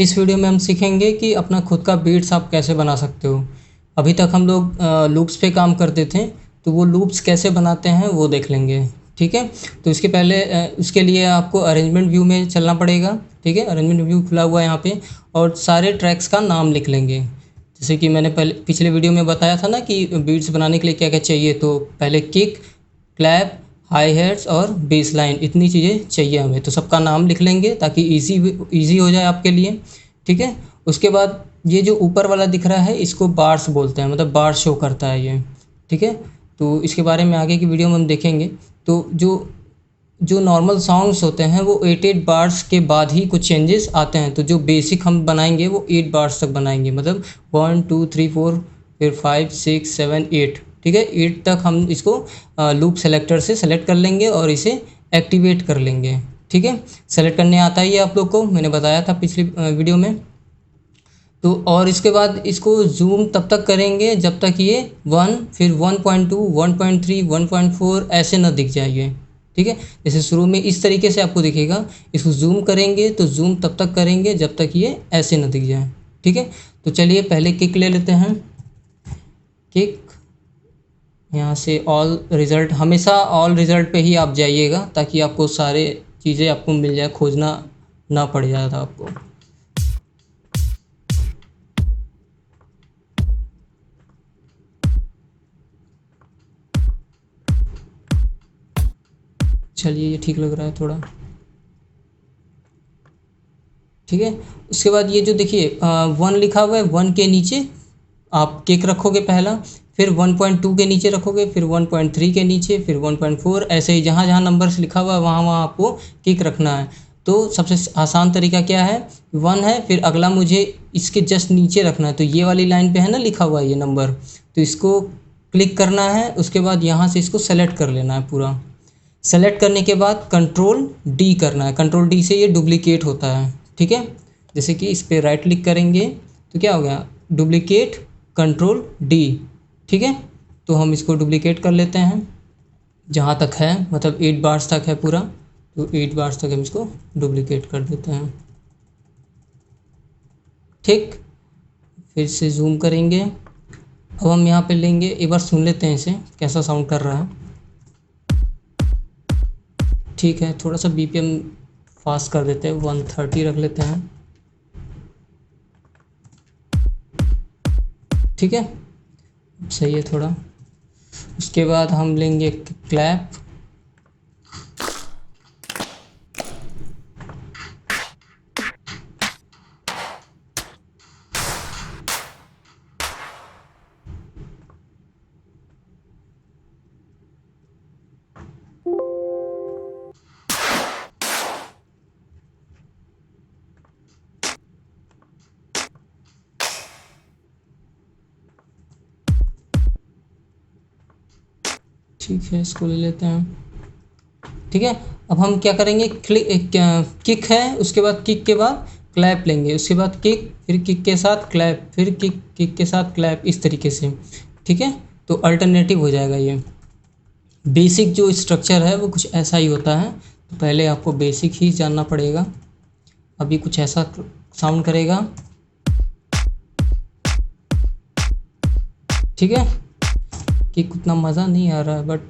इस वीडियो में हम सीखेंगे कि अपना खुद का बीट्स आप कैसे बना सकते हो। अभी तक हम लोग लूप्स पे काम करते थे, तो वो लूप्स कैसे बनाते हैं वो देख लेंगे। ठीक है, तो इसके पहले उसके लिए आपको अरेंजमेंट व्यू में चलना पड़ेगा। ठीक है, अरेंजमेंट व्यू खुला हुआ है यहाँ पे, और सारे ट्रैक्स का नाम लिख लेंगे। जैसे कि मैंने पहले पिछले वीडियो में बताया था ना कि बीट्स बनाने के लिए क्या क्या चाहिए। तो पहले किक, क्लैप, हाई हेट्स और बेस लाइन, इतनी चीज़ें चाहिए हमें। तो सबका नाम लिख लेंगे ताकि इजी हो जाए आपके लिए। ठीक है, उसके बाद ये जो ऊपर वाला दिख रहा है इसको बार्स बोलते हैं, मतलब बार शो करता है ये। ठीक है, तो इसके बारे में आगे की वीडियो में हम देखेंगे। तो जो जो नॉर्मल सॉन्ग्स होते हैं वो 8 बार्स के बाद ही कुछ चेंजेस आते हैं। तो जो बेसिक हम बनाएंगे वो 8 बार्स तक बनाएंगे, मतलब 1 2 3 4, फिर 5 6 7 8। ठीक है, 8 तक हम इसको लूप सेलेक्टर से सेलेक्ट कर लेंगे और इसे एक्टिवेट कर लेंगे। ठीक है, सेलेक्ट करने आता ही है आप लोग को, मैंने बताया था पिछली वीडियो में। तो और इसके बाद इसको जूम तब तक करेंगे जब तक ये 1, फिर 1.2, 1.3, 1.4 ऐसे ना दिख जाइए। ठीक है, जैसे शुरू में इस तरीके से आपको दिखेगा। इसको जूम करेंगे तो जूम तब तक करेंगे जब तक ये ऐसे ना दिख जाए। ठीक है, तो चलिए पहले किक ले लेते हैं। किक, यहाँ से ऑल रिज़ल्ट, हमेशा ऑल रिज़ल्ट पे ही आप जाइएगा ताकि आपको सारे चीज़ें आपको मिल जाए, खोजना ना पड़ ज़्यादा आपको। चलिए ये ठीक लग रहा है थोड़ा। ठीक है, उसके बाद ये जो देखिए 1 लिखा हुआ है, 1 के नीचे आप किक रखोगे पहला, फिर 1.2 के नीचे रखोगे, फिर 1.3 के नीचे, फिर 1.4, ऐसे ही जहाँ जहाँ नंबर्स लिखा हुआ है वहाँ वहाँ आपको किक रखना है। तो सबसे आसान तरीका क्या है, 1 है, फिर अगला मुझे इसके जस्ट नीचे रखना है। तो ये वाली लाइन पे है ना लिखा हुआ है ये नंबर, तो इसको क्लिक करना है। उसके बाद यहाँ से इसको सेलेक्ट कर लेना है पूरा। सेलेक्ट करने के बाद कंट्रोल डी करना है, कंट्रोल डी से ये डुप्लीकेट होता है। ठीक है, जैसे कि इस पर राइट क्लिक करेंगे तो क्या हो गया, डुप्लीकेट, कंट्रोल डी। ठीक है, तो हम इसको डुप्लीकेट कर लेते हैं जहाँ तक है, मतलब 8 बार्स तक है पूरा। तो 8 बार्स तक हम इसको डुप्लीकेट कर देते हैं। ठीक, फिर से जूम करेंगे। अब हम यहाँ पे लेंगे, एक बार सुन लेते हैं इसे कैसा साउंड कर रहा है। ठीक है, थोड़ा सा बीपीएम फास्ट कर देते हैं, 130 रख लेते हैं। ठीक है, सही है थोड़ा। उसके बाद हम लेंगे क्लैप। ठीक है, इसको ले लेते हैं। ठीक है, अब हम क्या करेंगे, किक है, उसके बाद किक के बाद क्लैप लेंगे, उसके बाद किक, फिर किक के साथ क्लैप, फिर किक, किक के साथ क्लैप, इस तरीके से। ठीक है, तो अल्टरनेटिव हो जाएगा ये। बेसिक जो स्ट्रक्चर है वो कुछ ऐसा ही होता है, तो पहले आपको बेसिक ही जानना पड़ेगा। अभी कुछ ऐसा साउंड करेगा। ठीक है, कि उतना मज़ा नहीं आ रहा है बट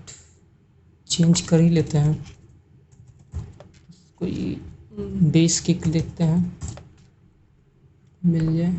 चेंज कर ही लेते हैं। कोई बेस किक देखते हैं मिल जाए।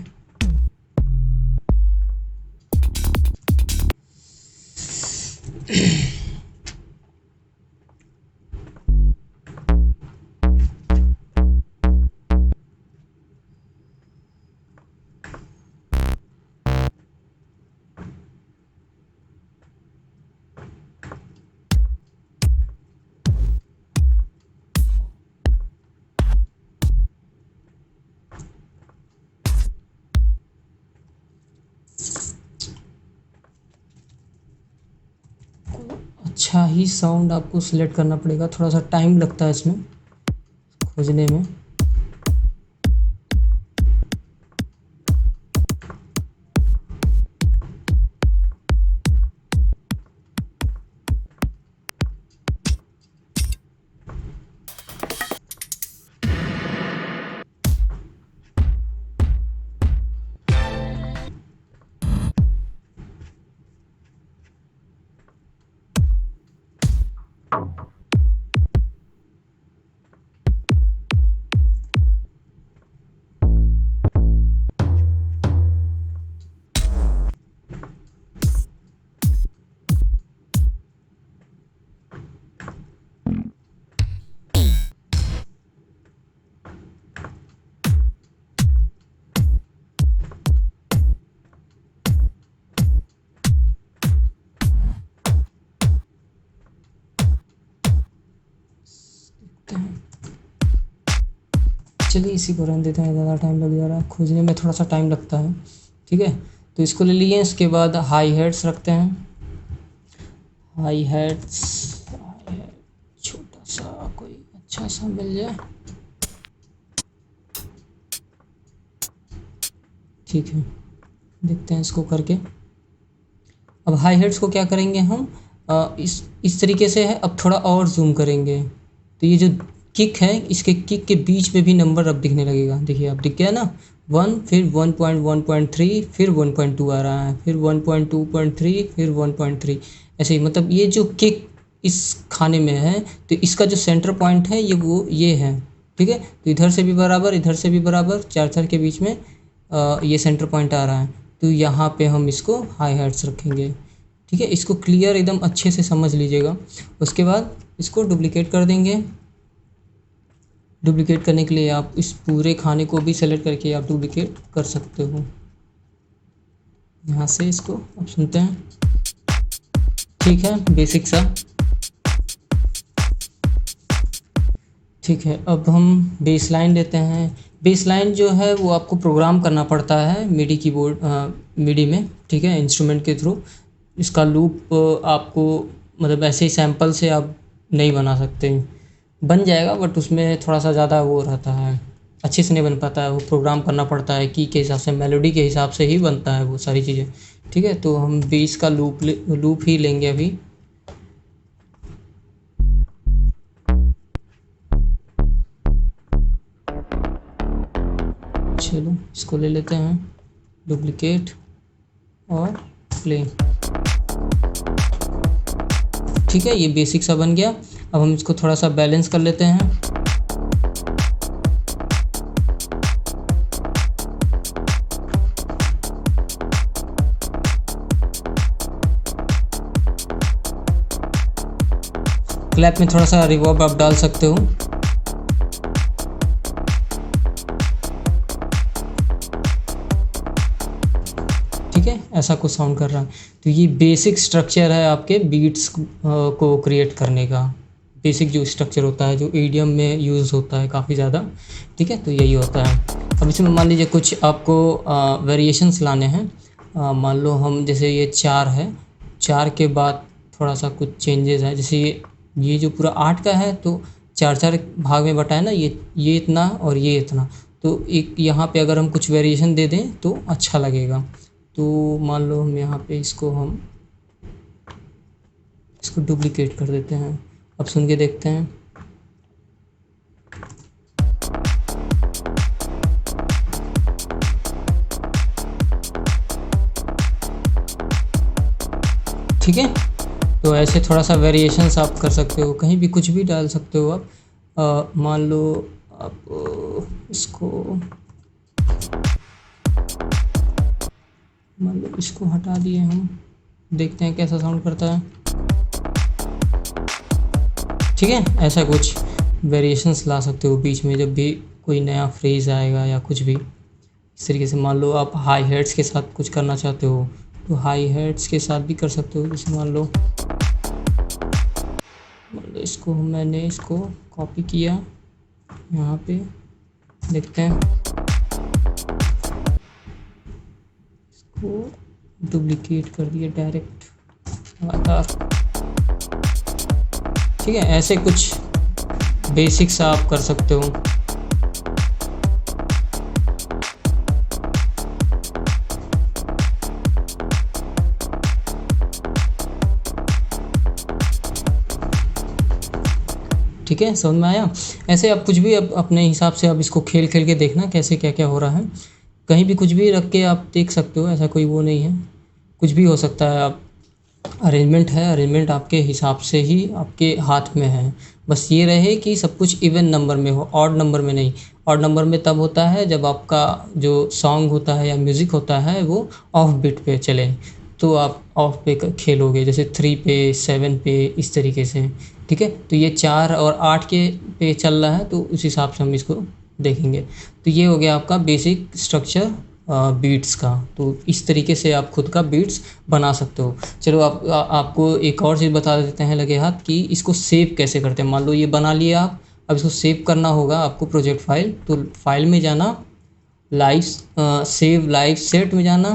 अच्छा ही साउंड आपको सिलेक्ट करना पड़ेगा, थोड़ा सा टाइम लगता है इसमें खोजने में। चलिए इसी को रहने देते हैं, ज़्यादा टाइम लग जा रहा है, खोजने में थोड़ा सा टाइम लगता है। ठीक है, तो इसको ले लिए। इसके बाद हाई हेड्स रखते हैं। हाई हेड्स छोटा सा कोई अच्छा सा मिल जाए। ठीक है, देखते हैं इसको करके। अब हाई हेड्स को क्या करेंगे हम, इस तरीके से है। अब थोड़ा और जूम करेंगे तो ये जो किक है, इसके किक के बीच में भी नंबर अब दिखने लगेगा। देखिए अब दिख गया ना, 1, फिर 1.1.3, फिर 1.2 आ रहा है, फिर 1.2.3, फिर 1.3, ऐसे ही। मतलब ये जो किक इस खाने में है, तो इसका जो सेंटर पॉइंट है ये है। ठीक है, तो इधर से भी बराबर, इधर से भी बराबर, चार चार के बीच में ये सेंटर पॉइंट आ रहा है। तो यहाँ पे हम इसको हाई हेड्स रखेंगे। ठीक है, इसको क्लियर एकदम अच्छे से समझ लीजिएगा। उसके बाद इसको डुप्लीकेट कर देंगे। डुप्लीकेट करने के लिए आप इस पूरे खाने को भी सेलेक्ट करके आप डुप्लीकेट कर सकते हो। यहाँ से इसको अब सुनते हैं। ठीक है, बेसिक सा। ठीक है, अब हम बेस लाइन लेते हैं। बेस लाइन जो है वो आपको प्रोग्राम करना पड़ता है मिडी कीबोर्ड, मिडी में। ठीक है, इंस्ट्रूमेंट के थ्रू। इसका लूप आपको मतलब ऐसे ही सैंपल से आप नहीं बना सकते। बन जाएगा बट उसमें थोड़ा सा ज़्यादा वो रहता है, अच्छे से नहीं बन पाता है। वो प्रोग्राम करना पड़ता है की के हिसाब से, मेलोडी के हिसाब से ही बनता है वो सारी चीज़ें। ठीक है, तो हम बेस का लूप ही लेंगे अभी। चलो इसको ले लेते हैं, डुप्लीकेट और प्ले। ठीक है, ये बेसिक सा बन गया। अब हम इसको थोड़ा सा बैलेंस कर लेते हैं। क्लैप में थोड़ा सा रिवर्ब आप डाल सकते हो। ठीक है, ऐसा कुछ साउंड कर रहा है। तो ये बेसिक स्ट्रक्चर है आपके बीट्स को क्रिएट करने का। बेसिक जो स्ट्रक्चर होता है, जो ईडीएम में यूज़ होता है काफ़ी ज़्यादा। ठीक है, तो यही होता है। अब इसमें मान लीजिए कुछ आपको वेरिएशंस लाने हैं। मान लो हम जैसे ये 4 है, 4 के बाद थोड़ा सा कुछ चेंजेस है। जैसे ये जो पूरा 8 का है तो 4-4 भाग में बटा है ना, ये इतना और ये इतना। तो एक यहाँ पे अगर हम कुछ वेरिएशन दे दें तो अच्छा लगेगा। तो मान लो हम यहाँ पे इसको डुप्लीकेट कर देते हैं। अब सुन के देखते हैं। ठीक है, तो ऐसे थोड़ा सा वेरिएशंस आप कर सकते हो, कहीं भी कुछ भी डाल सकते हो आप। मान लो आप इसको हटा दिए हम, देखते हैं कैसा साउंड करता है। ठीक है, ऐसा कुछ वेरिएशंस ला सकते हो बीच में, जब भी कोई नया फ्रेज आएगा या कुछ भी इस तरीके से। मान लो आप हाई हेड्स के साथ कुछ करना चाहते हो तो हाई हेड्स के साथ भी कर सकते हो। जैसे मान लो मैंने इसको कॉपी किया, यहाँ पे देखते हैं, इसको डुप्लीकेट कर दिया डायरेक्ट। ठीक है, ऐसे कुछ बेसिक्स आप कर सकते हो। ठीक है, समझ में आया। ऐसे आप कुछ भी अपने हिसाब से आप इसको खेल खेल के देखना कैसे क्या क्या हो रहा है। कहीं भी कुछ भी रख के आप देख सकते हो, ऐसा कोई वो नहीं है, कुछ भी हो सकता है। आप अरेंजमेंट है, अरेंजमेंट आपके हिसाब से ही आपके हाथ में है। बस ये रहे कि सब कुछ इवन नंबर में हो, ऑड नंबर में नहीं। ऑड नंबर में तब होता है जब आपका जो सॉन्ग होता है या म्यूज़िक होता है वो ऑफ बीट पे चले, तो आप ऑफ पे खेलोगे, जैसे 3 पे, 7 पे, इस तरीके से। ठीक है, तो ये 4 और 8 के पे चल रहा है, तो उस हिसाब से हम इसको देखेंगे। तो ये हो गया आपका बेसिक स्ट्रक्चर बीट्स का। तो इस तरीके से आप खुद का बीट्स बना सकते हो। चलो आपको एक और चीज़ बता देते हैं लगे हाथ, कि इसको सेव कैसे करते हैं। मान लो ये बना लिया आप, अब इसको सेव करना होगा आपको प्रोजेक्ट फाइल। तो फाइल में जाना, सेव लाइव सेट में जाना,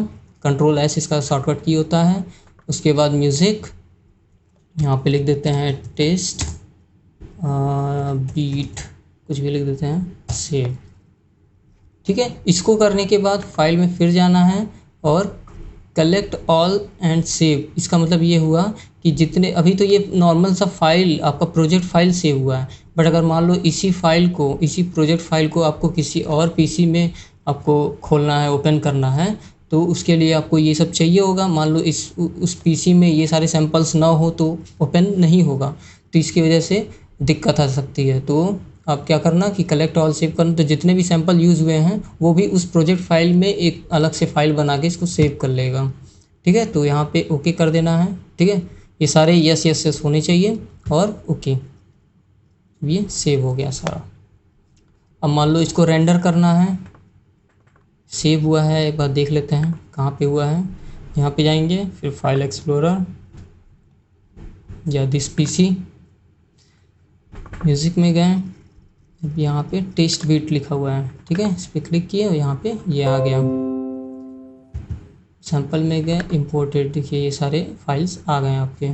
Ctrl+S इसका शॉर्टकट की होता है। उसके बाद म्यूज़िक, यहाँ पे लिख देते हैं टेस्ट बीट, कुछ भी लिख देते हैं, सेव। ठीक है, इसको करने के बाद फाइल में फिर जाना है और कलेक्ट ऑल एंड सेव। इसका मतलब ये हुआ कि जितने, अभी तो ये नॉर्मल सा फाइल आपका प्रोजेक्ट फाइल सेव हुआ है, बट अगर मान लो इसी फाइल को, इसी प्रोजेक्ट फाइल को आपको किसी और पीसी में आपको खोलना है, ओपन करना है, तो उसके लिए आपको ये सब चाहिए होगा। मान लो उस पीसी में ये सारे सैंपल्स ना हो तो ओपन नहीं होगा, तो इसकी वजह से दिक्कत आ सकती है। तो आप क्या करना कि कलेक्ट ऑल सेव करना, तो जितने भी सैंपल यूज़ हुए हैं वो भी उस प्रोजेक्ट फाइल में एक अलग से फाइल बना के इसको सेव कर लेगा। ठीक है, तो यहाँ पे ओके कर देना है। ठीक है, ये सारे यस यस यस होने चाहिए और ओके, ये सेव हो गया सारा। अब मान लो इसको रेंडर करना है, सेव हुआ है, एक बार देख लेते हैं कहाँ पे हुआ है। यहाँ पे जाएंगे, फिर फाइल एक्सप्लोरर या दिस पीसी, म्यूज़िक में गए, अब यहाँ पे टेस्ट बीट लिखा हुआ है। ठीक है, इस पर क्लिक किए और यहाँ पे ये आ गया। सैंपल में गए, इंपोर्टेड, देखिए ये सारे फाइल्स आ गए आपके।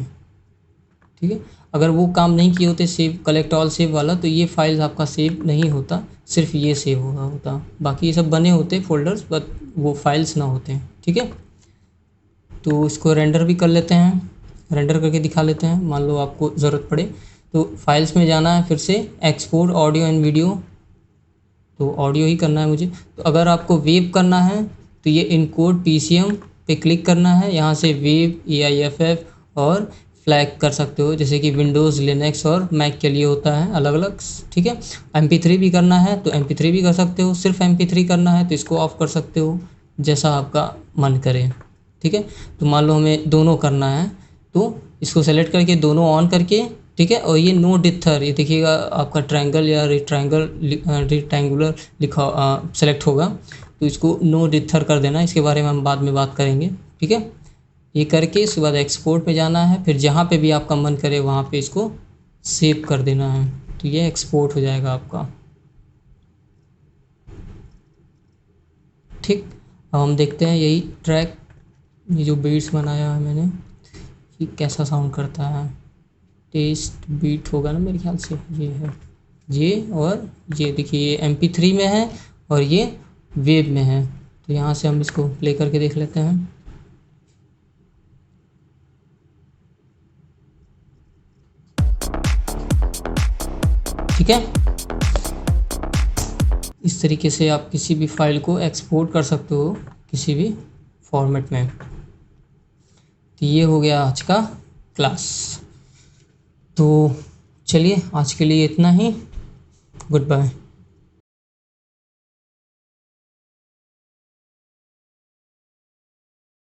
ठीक है, अगर वो काम नहीं किए होते सेव, कलेक्ट ऑल सेव वाला, तो ये फाइल्स आपका सेव नहीं होता, सिर्फ ये सेव होता। बाकी ये सब बने होते फोल्डर्स, बट वो फाइल्स ना होते। ठीक है, तो इसको रेंडर भी कर लेते हैं, रेंडर करके दिखा लेते हैं, मान लो आपको ज़रूरत पड़े। तो फाइल्स में जाना है, फिर से एक्सपोर्ट ऑडियो एंड वीडियो, तो ऑडियो ही करना है मुझे। तो अगर आपको वेव करना है तो ये इनकोड PCM पे क्लिक करना है, यहाँ से वेव, AIFF और फ्लैग कर सकते हो, जैसे कि विंडोज़, लिनक्स और मैक के लिए होता है अलग अलग। ठीक है, MP3 भी करना है तो MP3 भी कर सकते हो, सिर्फ MP3 करना है तो इसको ऑफ कर सकते हो, जैसा आपका मन करे। ठीक है, तो मान लो हमें दोनों करना है, तो इसको सेलेक्ट करके दोनों ऑन करके, ठीक है, और ये नो डिथर, ये देखिएगा आपका ट्रायंगल या रेक्टेंगुलर लिखा सेलेक्ट होगा, तो इसको नो डिथर कर देना। इसके बारे में हम बाद में बात करेंगे। ठीक है, ये करके उसके बाद एक्सपोर्ट में जाना है, फिर जहाँ पे भी आपका मन करे वहाँ पे इसको सेव कर देना है, तो ये एक्सपोर्ट हो जाएगा आपका। ठीक, अब हम देखते हैं यही ट्रैक, ये जो बीट्स बनाया है मैंने, ये कैसा साउंड करता है। टेस्ट बीट होगा ना मेरे ख्याल से, ये है ये, और ये देखिए ये MP3 में है और ये वेब में है। तो यहाँ से हम इसको प्ले करके देख लेते हैं। ठीक है, इस तरीके से आप किसी भी फाइल को एक्सपोर्ट कर सकते हो किसी भी फॉर्मेट में। तो ये हो गया आज का क्लास। तो चलिए आज के लिए इतना ही, गुड बाय।